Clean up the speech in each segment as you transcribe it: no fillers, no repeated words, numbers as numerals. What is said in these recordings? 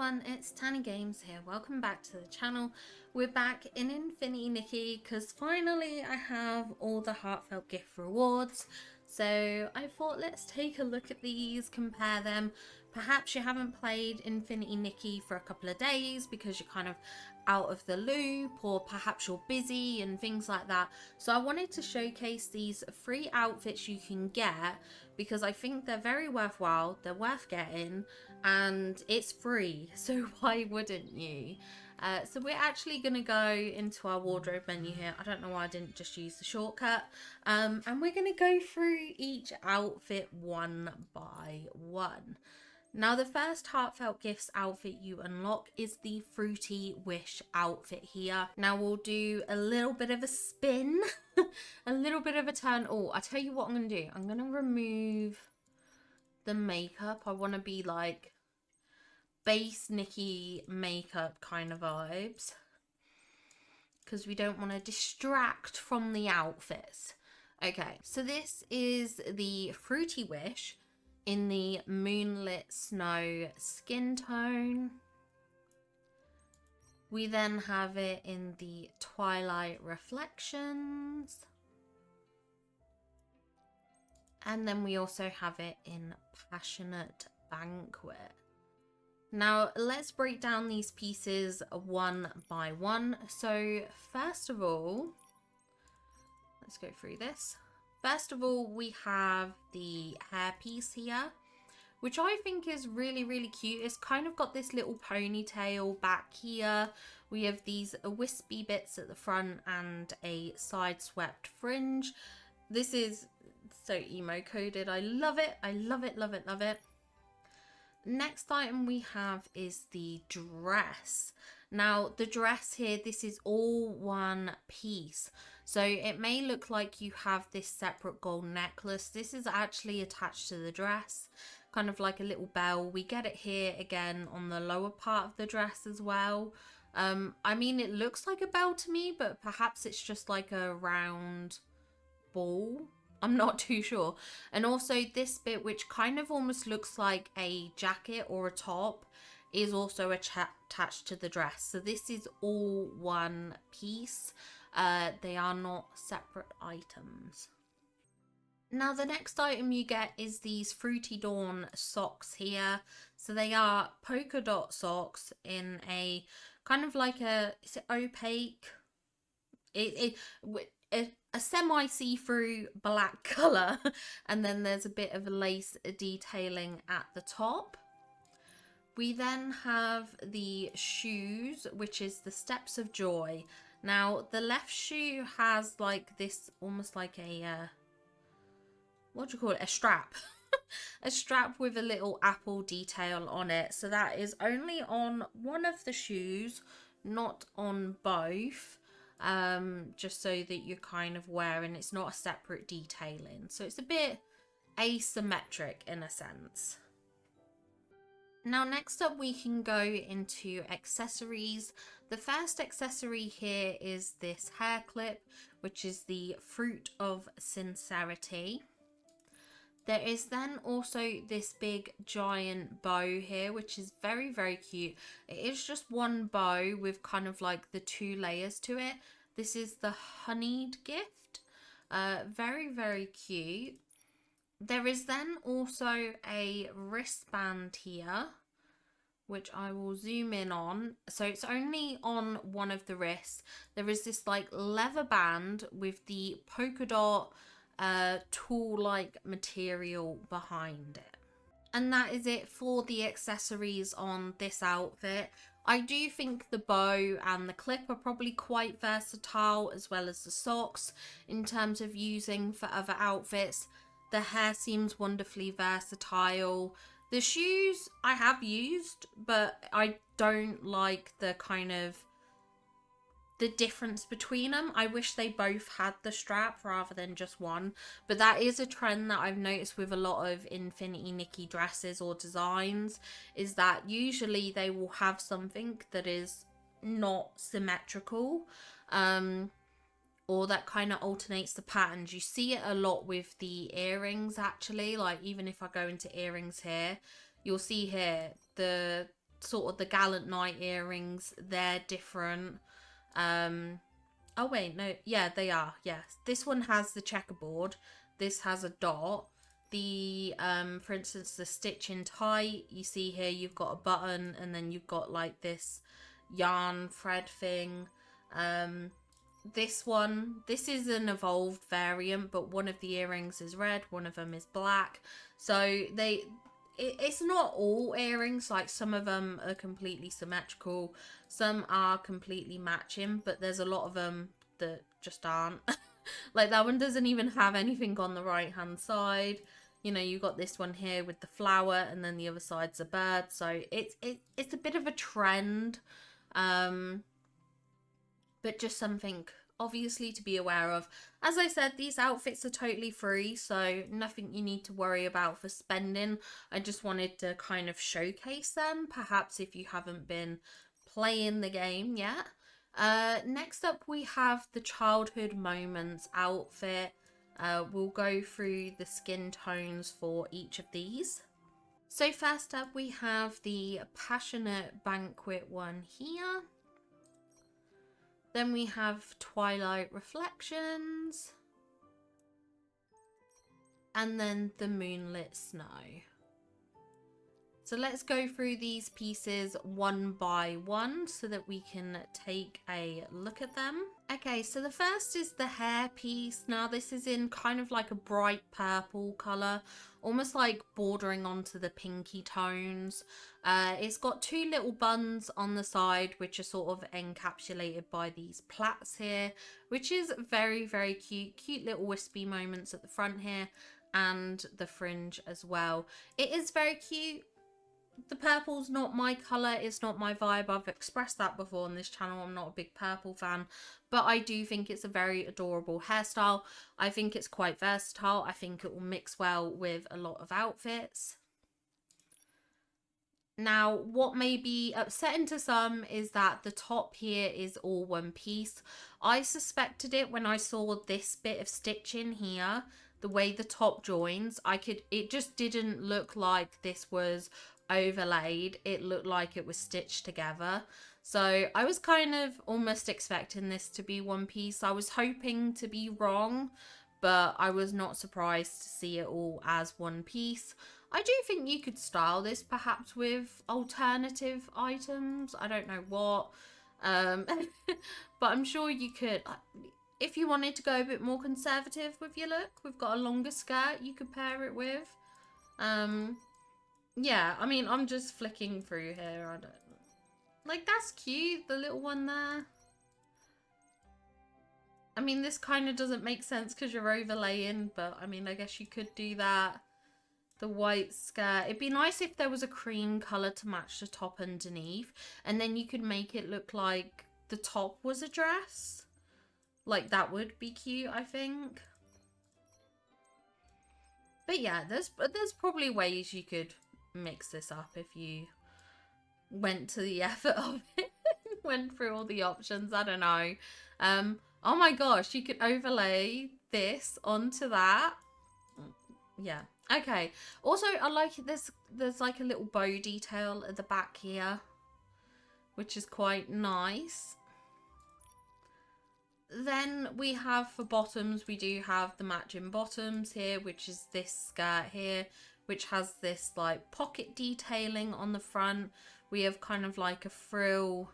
everyone, it's Tani Games here. Welcome back to the channel. We're back in Infinity Nikki because finally I have all the Heartfelt gift rewards. So I thought let's take a look at these, compare them. Perhaps you haven't played Infinity Nikki for a couple of days because you're kind of out of the loop, or perhaps you're busy and things like that. So I wanted to showcase these free outfits you can get because I think they're very worthwhile, they're worth getting, and it's free, so why wouldn't you? So we're actually going to go into our wardrobe menu here. I don't know why I didn't just use the shortcut. And we're going to go through each outfit one by one. Now, the first Heartfelt Gifts outfit you unlock is the Fruity Wish outfit here. Now, we'll do a little bit of a spin, a little bit of a turn. Oh, I tell you what I'm going to do. I'm going to remove the makeup. I want to be like base Nikki makeup kind of vibes, because we don't want to distract from the outfits. Okay, so this is the Fruity Wish in the Moonlit Snow skin tone. We then have it in the Twilight Reflections. And then we also have it in Passionate Banquet. Now, let's break down these pieces one by one. So, first of all, let's go through this. First of all, we have the hair piece here, which I think is really, really cute. It's kind of got this little ponytail back here. We have these wispy bits at the front and a side swept fringe. This is so emo coded. I love it. I love it, love it, love it. Next item we have is the dress. Now, the dress here, this is all one piece. So it may look like you have this separate gold necklace. This is actually attached to the dress, kind of like a little bell. We get it here again on the lower part of the dress as well. I mean, it looks like a bell to me, but perhaps it's just like a round ball. I'm not too sure. And also this bit, which kind of almost looks like a jacket or a top, is also attached to the dress. So this is all one piece. They are not separate items. Now, the next item you get is these Fruity Dawn socks here. So they are polka dot socks in a kind of like a, is it opaque? A semi see-through black colour, and then there's a bit of lace detailing at the top. We then have the shoes, which is the Steps of Joy. Now, the left shoe has like this, almost like a, what do you call it? A strap. A strap with a little apple detail on it. So that is only on one of the shoes, not on both. Just so that you're kind of wearing, it's not a separate detailing. So it's a bit asymmetric in a sense. Now, next up we can go into accessories. The first accessory here is this hair clip, which is the Fruit of Sincerity. There is then also this big giant bow here, which is very, very cute. It is just one bow with kind of like the two layers to it. This is the honeyed gift. Very, very cute. There is then also a wristband here, which I will zoom in on. So it's only on one of the wrists. There is this like leather band with the polka dot tool-like material behind it. And that is it for the accessories on this outfit. I do think the bow and the clip are probably quite versatile, as well as the socks in terms of using for other outfits. The hair seems wonderfully versatile. The shoes I have used, but I don't like the kind of the difference between them. I wish they both had the strap rather than just one, but that is a trend that I've noticed with a lot of Infinity Nikki dresses or designs, is that usually they will have something that is not symmetrical, or that kind of alternates the patterns. You see it a lot with the earrings actually. Like, even if I go into earrings here, you'll see here the sort of the Gallant Knight earrings, they're different. Oh wait, no, yeah, they are. Yes, this one has the checkerboard. This has a dot. The for instance, the stitch in tight, you see here you've got a button, and then you've got like this yarn thread thing. This one, this is an evolved variant, but one of the earrings is red, one of them is black. So it's not all earrings, like some of them are completely symmetrical, some are completely matching, but there's a lot of them that just aren't. Like that one doesn't even have anything on the right hand side. You know, you got this one here with the flower, and then the other side's a bird. So it's a bit of a trend. But just something obviously to be aware of. As I said, these outfits are totally free, so nothing you need to worry about for spending. I just wanted to kind of showcase them, perhaps if you haven't been playing the game yet. Next up we have the childhood moments outfit. We'll go through the skin tones for each of these. So first up we have the passionate banquet one here. Then we have Twilight Reflections. And then the Moonlit Snow. So let's go through these pieces one by one so that we can take a look at them. Okay, so the first is the hair piece. Now this is in kind of like a bright purple colour, almost like bordering onto the pinky tones. It's got two little buns on the side which are sort of encapsulated by these plaits here, which is very, very cute. Cute little wispy moments at the front here, and the fringe as well. It is very cute. The purple's not my colour, it's not my vibe. I've expressed that before on this channel. I'm not a big purple fan, but I do think it's a very adorable hairstyle. I think it's quite versatile. I think it will mix well with a lot of outfits. Now, what may be upsetting to some is that the top here is all one piece. I suspected it when I saw this bit of stitching here. The way the top joins, it just didn't look like this was overlaid. It looked like it was stitched together. So I was kind of almost expecting this to be one piece. I was hoping to be wrong, but I was not surprised to see it all as one piece. I do think you could style this perhaps with alternative items. I don't know what. But I'm sure you could. If you wanted to go a bit more conservative with your look, we've got a longer skirt you could pair it with. Yeah, I mean, I'm just flicking through here. I don't like, that's cute, the little one there. I mean, this kind of doesn't make sense because you're overlaying, but I mean, I guess you could do that. The white skirt. It'd be nice if there was a cream colour to match the top underneath, and then you could make it look like the top was a dress. Like, that would be cute, I think. But yeah, there's probably ways you could mix this up if you went to the effort of it. Went through all the options. I don't know. Oh my gosh, you could overlay this onto that. Yeah. Okay. Also, I like it. There's like a little bow detail at the back here, which is quite nice. Then we have, for bottoms, we do have the matching bottoms here, which is this skirt here, which has this like pocket detailing on the front. We have kind of like a frill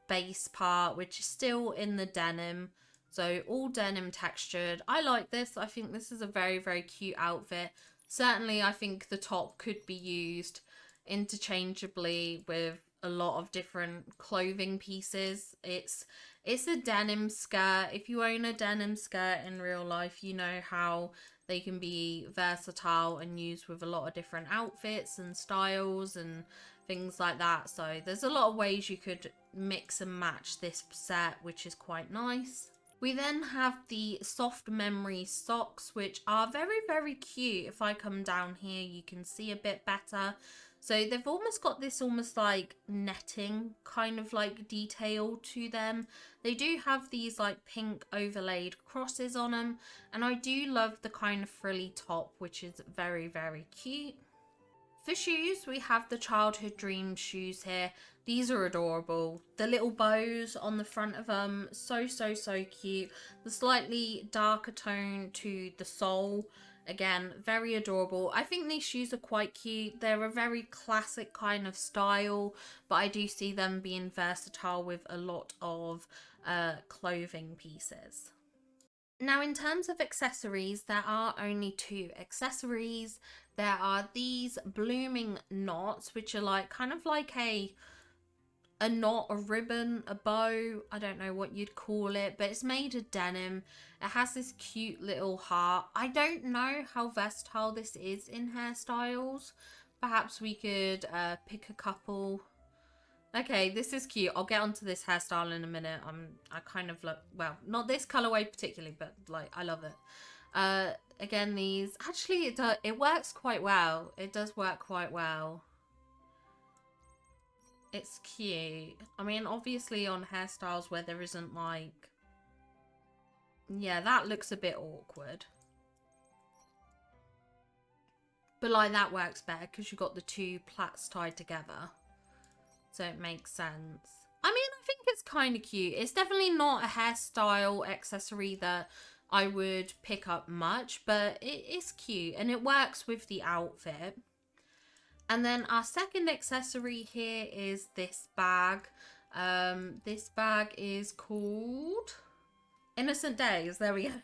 base part, which is still in the denim. So all denim textured. I like this. I think this is a very, very cute outfit. Certainly, I think the top could be used interchangeably with a lot of different clothing pieces. It's a denim skirt. If you own a denim skirt in real life, you know how they can be versatile and used with a lot of different outfits and styles and things like that. So there's a lot of ways you could mix and match this set, which is quite nice. We then have the soft memory socks, which are very, very cute. If I come down here, you can see a bit better. So they've almost got this almost like netting kind of like detail to them. They do have these like pink overlaid crosses on them. And I do love the kind of frilly top, which is very, very cute. For shoes, we have the Childhood Dreams shoes here. These are adorable. The little bows on the front of them, so cute. The slightly darker tone to the sole, again, very adorable. I think these shoes are quite cute. They're a very classic kind of style, but I do see them being versatile with a lot of clothing pieces. Now, in terms of accessories, there are only two accessories. There are these blooming knots, which are like kind of like a knot, a ribbon, a bow. I don't know what you'd call it, but it's made of denim. It has this cute little heart. I don't know how versatile this is in hairstyles. Perhaps we could pick a couple. Okay, this is cute. I'll get onto this hairstyle in a minute. I kind of look, well, not this colorway particularly, but like I love it. Again, these actually it works quite well. It does work quite well. It's cute. I mean, obviously on hairstyles where there isn't like, yeah, that looks a bit awkward. But like that works better because you've got the two plaits tied together. So it makes sense. I mean, I think it's kind of cute. It's definitely not a hairstyle accessory that I would pick up much, but it's cute and it works with the outfit. And then our second accessory here is this bag. This bag is called Innocent Days. There we go.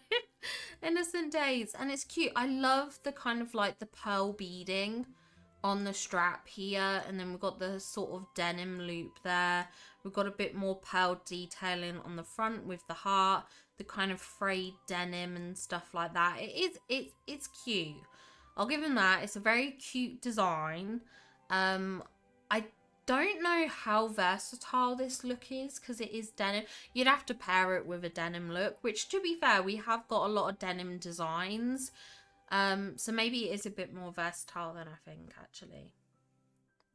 Innocent Days. And it's cute. I love the kind of like the pearl beading on the strap here, and then we've got the sort of denim loop there. We've got a bit more pearl detailing on the front with the heart, the kind of frayed denim and stuff like that. It's cute. I'll give him that. It's a very cute design. I don't know how versatile this look is because it is denim. You'd have to pair it with a denim look, which to be fair, we have got a lot of denim designs. So maybe it is a bit more versatile than I think, actually.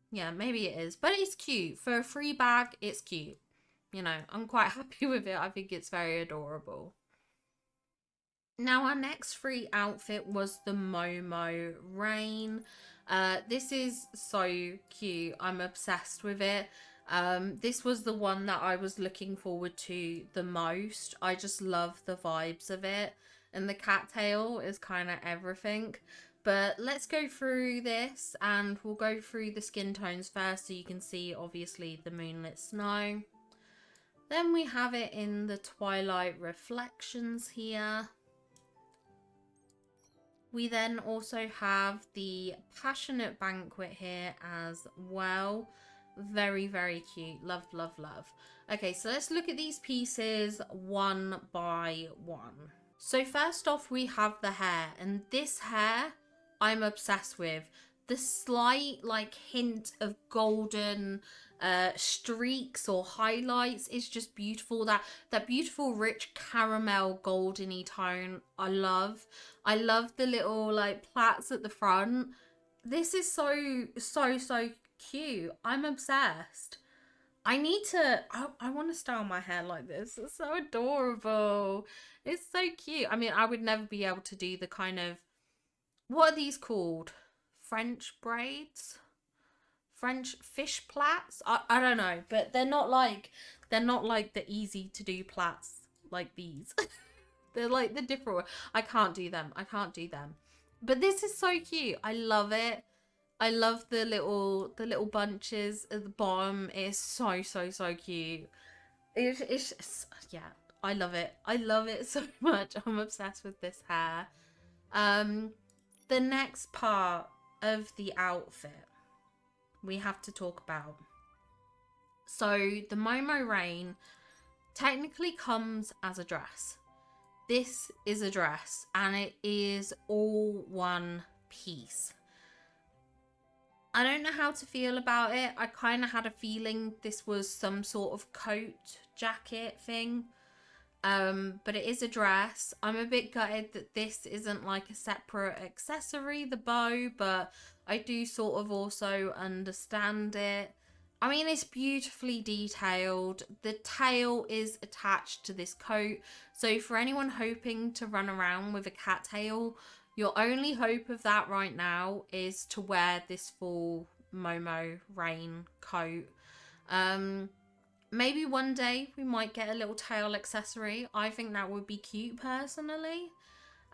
Yeah, maybe it is. But it's cute. For a free bag, it's cute. You know, I'm quite happy with it. I think it's very adorable. Now, our next free outfit was the Momo Rain. This is so cute. I'm obsessed with it. This was the one that I was looking forward to the most. I just love the vibes of it. And the cattail is kind of everything. But let's go through this and we'll go through the skin tones first so you can see obviously the Moonlit Snow. Then we have it in the Twilight Reflections here. We then also have the Passionate Banquet here as well. Very, very cute. Love, love, love. Okay, so let's look at these pieces one by one. So first off, we have the hair, and this hair I'm obsessed with. The slight like hint of golden streaks or highlights is just beautiful. That beautiful rich caramel goldeny tone I love. I love the little like plaits at the front. This is so cute. I'm obsessed. I want to style my hair like this. It's so adorable. It's so cute. I mean, I would never be able to do the kind of, what are these called? French braids? French fish plaits? I don't know, but they're not like the easy to do plaits like these. They're like the different one. I can't do them. I can't do them. But this is so cute. I love it. I love the little bunches at the bottom. It is so cute. It's just, yeah, I love it. I love it so much. I'm obsessed with this hair. The next part of the outfit we have to talk about. So the Momo Rain technically comes as a dress. This is a dress and it is all one piece. I don't know how to feel about it. I kind of had a feeling this was some sort of coat jacket thing. But it is a dress. I'm a bit gutted that this isn't like a separate accessory, the bow, but I do sort of also understand it. I mean, it's beautifully detailed. The tail is attached to this coat. So for anyone hoping to run around with a cattail, Your only hope of that right now is to wear this full Momo rain coat. Maybe one day we might get a little tail accessory. I think that would be cute personally.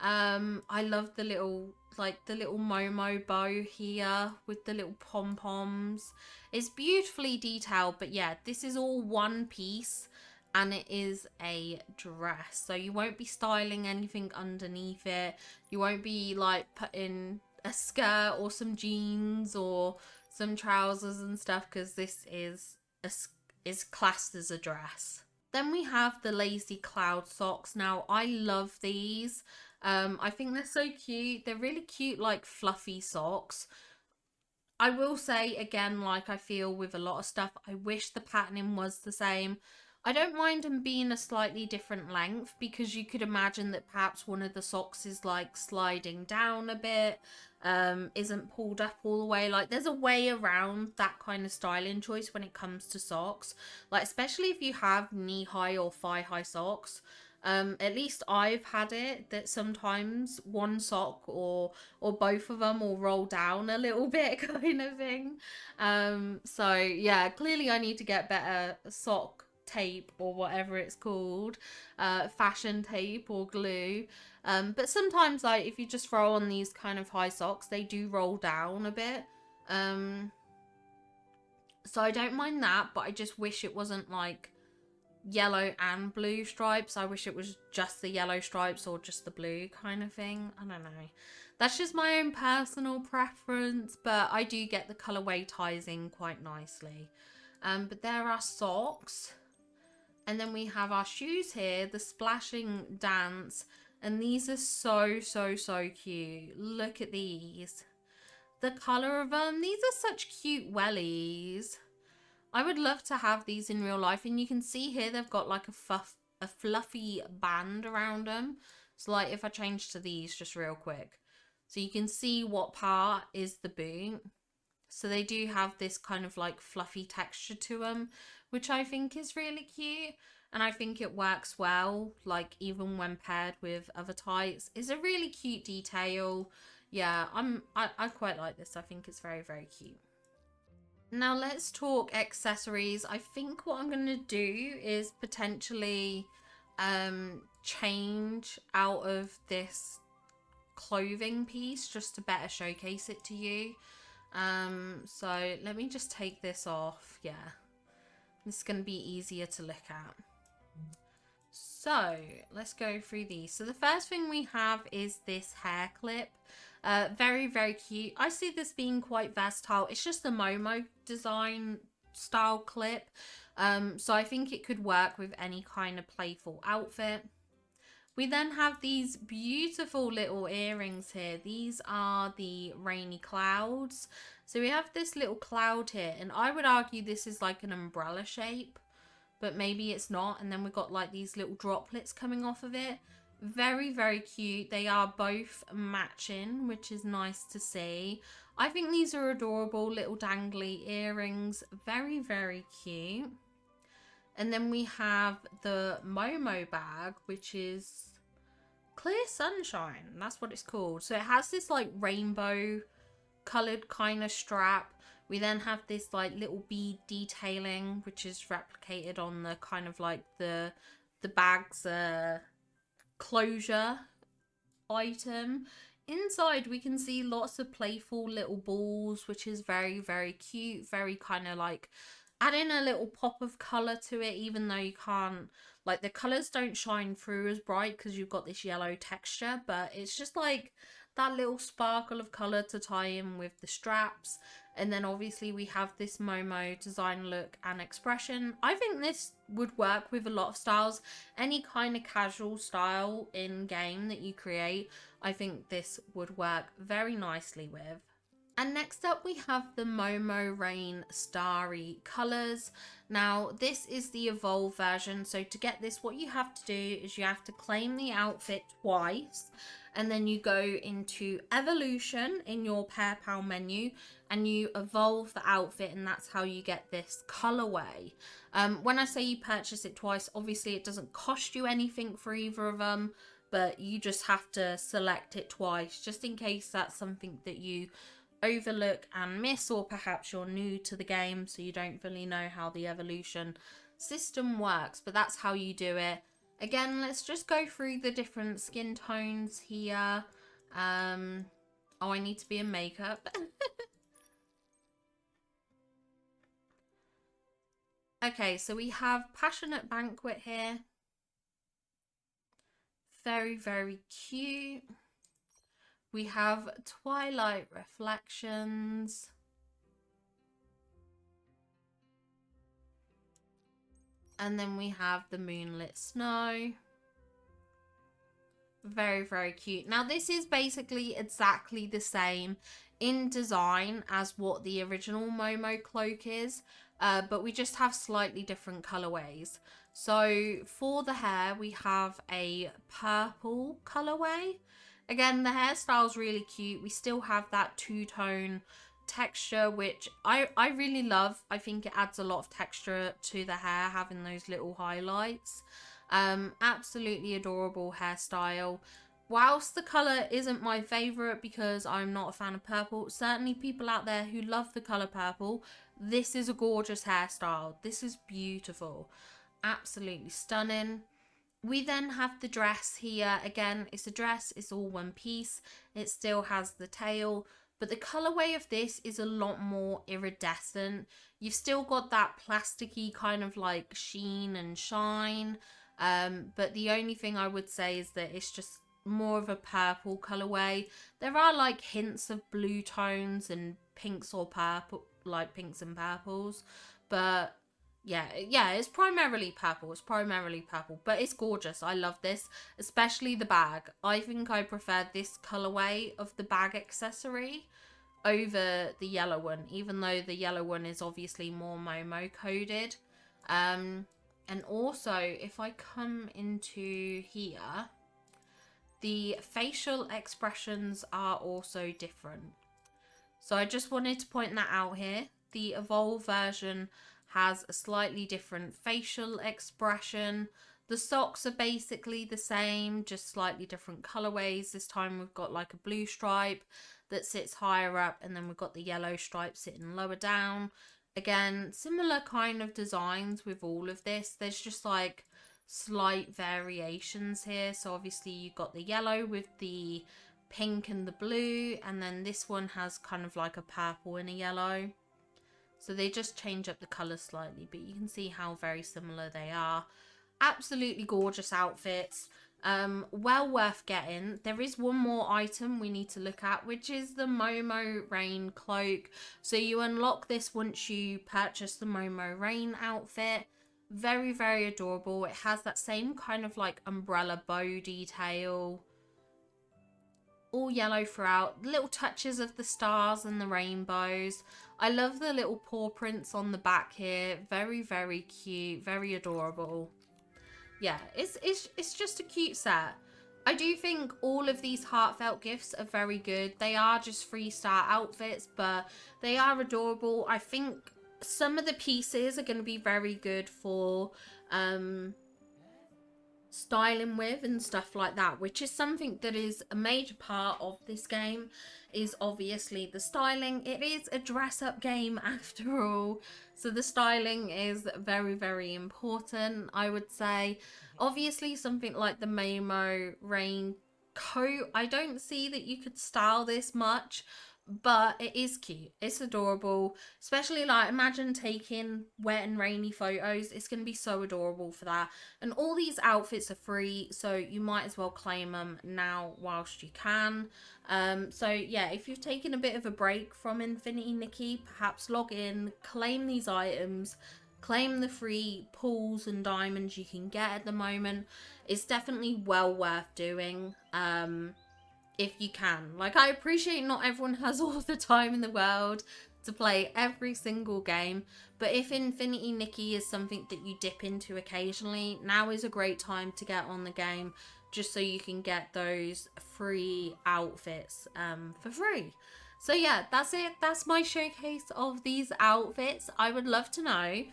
I love the little Momo bow here with the little pom-poms. It's beautifully detailed, but yeah, this is all one piece and it is a dress. So you won't be styling anything underneath it. You won't be like putting a skirt or some jeans or some trousers and stuff, because this is classed as a dress. Then we have the lazy cloud socks. Now I love these. I think they're so cute. They're really cute, like fluffy socks. I will say again, like I feel with a lot of stuff, I wish the patterning was the same. I don't mind them being a slightly different length, because you could imagine that perhaps one of the socks is like sliding down a bit, isn't pulled up all the way. Like there's a way around that kind of styling choice when it comes to socks, like especially if you have knee-high or thigh-high socks. At least I've had it that sometimes one sock or both of them will roll down a little bit kind of thing. So yeah, clearly I need to get better sock tape or whatever it's called, fashion tape or glue. But sometimes like if you just throw on these kind of high socks, they do roll down a bit. So I don't mind that, but I just wish it wasn't like yellow and blue stripes. I wish it was just the yellow stripes or just the blue kind of thing. I don't know. That's just my own personal preference, but I do get the colorway ties in quite nicely. But there are socks. And then we have our shoes here, the splashing dance. And these are so cute. Look at these. The color of them. These are such cute wellies. I would love to have these in real life. And you can see here they've got like a fluffy band around them. So like if I change to these just real quick. So you can see what part is the boot. So they do have this kind of like fluffy texture to them, which I think is really cute. And I think it works well, like even when paired with other tights. It's a really cute detail. Yeah, I quite like this. I think it's very cute. Now let's talk accessories. I think what I'm going to do is potentially change out of this clothing piece just to better showcase it to you. So let me just take this off. Yeah, this is going to be easier to look at. So let's go through these. So the first thing we have is this hair clip. Very cute. I see this being quite versatile. It's just a Momo design style clip. So I think it could work with any kind of playful outfit. We then have these beautiful little earrings here. These are the rainy clouds. So we have this little cloud here, and I would argue this is like an umbrella shape, but maybe it's not. And then we've got like these little droplets coming off of it. Very cute. They are both matching, which is nice to see. I think these are adorable little dangly earrings. Very cute. And then we have the Momo bag, which is Clear Sunshine. That's what it's called. So it has this like rainbow colored kind of strap. We then have this like little bead detailing, which is replicated on the kind of like the bag's closure item. Inside we can see lots of playful little balls, which is very cute. Very kind of like adding a little pop of color to it, even though you can't, like the colors don't shine through as bright because you've got this yellow texture, but it's just like that little sparkle of color to tie in with the straps. And then obviously we have this Momo design look and expression. I think this would work with a lot of styles. Any kind of casual style in game that you create, I think this would work very nicely with. And next up we have the Momo Rain Starry colours. Now this is the Evolve version, so to get this what you have to do is you have to claim the outfit twice, and then you go into Evolution in your Pair Pal menu and you evolve the outfit, and that's how you get this colourway. When I say you purchase it twice, obviously it doesn't cost you anything for either of them, but you just have to select it twice, just in case that's something that you overlook and miss, or perhaps you're new to the game so you don't really know how the evolution system works, but that's how you do it. Again, let's just go through the different skin tones here. Oh, I need to be in makeup. Okay, so we have Passionate Banquet here. Very, very cute. We have Twilight Reflections. And then we have the Moonlit Snow. Very, very cute. Now, this is basically exactly the same in design as what the original Momo cloak is, but we just have slightly different colorways. So for the hair, we have a purple colorway. Again, the hairstyle's really cute. We still have that two-tone texture, which I really love. I think it adds a lot of texture to the hair, having those little highlights. Absolutely adorable hairstyle. Whilst the color isn't my favorite because I'm not a fan of purple, certainly people out there who love the color purple, this is a gorgeous hairstyle. This is beautiful. Absolutely stunning. We then have the dress here. Again, it's a dress, it's all one piece. It still has the tail, but the colorway of this is a lot more iridescent. You've still got that plasticky kind of like sheen and shine, but the only thing I would say is that it's just more of a purple colorway. There are like hints of blue tones and pinks or purple, like pinks and purples, but yeah, it's primarily purple. It's primarily purple, but it's gorgeous. I love this, especially the bag. I think I prefer this colorway of the bag accessory over the yellow one, even though the yellow one is obviously more Momo coded. And also, if I come into here, the facial expressions are also different. So I just wanted to point that out here. The Evolve version has a slightly different facial expression. The socks are basically the same, just slightly different colorways. This time we've got like a blue stripe that sits higher up, and then we've got the yellow stripe sitting lower down. Again, similar kind of designs with all of this. There's just like slight variations here. So obviously you've got the yellow with the pink and the blue, and then this one has kind of like a purple and a yellow. So they just change up the colours slightly, but you can see how very similar they are. Absolutely gorgeous outfits. Well worth getting. There is one more item we need to look at, which is the Momo Rain cloak. So you unlock this once you purchase the Momo Rain outfit. Very, very adorable. It has that same kind of like umbrella bow detail. All yellow throughout, little touches of the stars and the rainbows. I love the little paw prints on the back here. Very, very cute, very adorable. Yeah, it's just a cute set. I do think all of these heartfelt gifts are very good. They are just 3-star outfits, but they are adorable. I think some of the pieces are going to be very good for styling with and stuff like that, which is something that is a major part of this game, is obviously the styling. It is a dress up game after all, so the styling is very, very important, I would say. Obviously something like the Momo Rain coat, I don't see that you could style this much, but it is cute. It's adorable, especially like imagine taking wet and rainy photos. It's going to be so adorable for that. And all these outfits are free, so you might as well claim them now whilst you can. So yeah, if you've taken a bit of a break from Infinity Nikki, perhaps log in, claim these items, claim the free pulls and diamonds you can get at the moment. It's definitely well worth doing. If you can. Like, I appreciate not everyone has all the time in the world to play every single game, but if Infinity Nikki is something that you dip into occasionally, now is a great time to get on the game, just so you can get those free outfits for free. So yeah, that's it. That's my showcase of these outfits. I would love to know,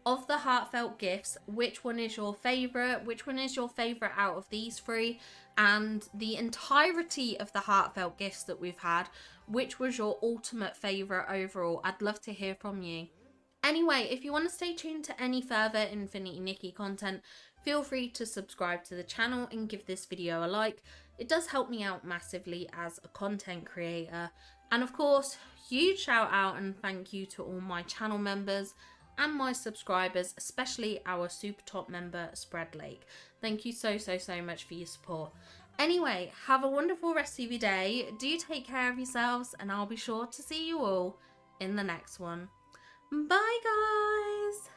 of the heartfelt gifts, which one is your favorite? Which one is your favorite out of these three? and the entirety of the heartfelt gifts that we've had. Which was your ultimate favourite overall? I'd love to hear from you. Anyway, if you want to stay tuned to any further Infinity Nikki content, feel free to subscribe to the channel and give this video a like. It does help me out massively as a content creator. And of course, huge shout out and thank you to all my channel members and my subscribers, especially our super top member, Spread Lake. Thank you so much for your support. Anyway, have a wonderful rest of your day. Do take care of yourselves, and I'll be sure to see you all in the next one. Bye, guys!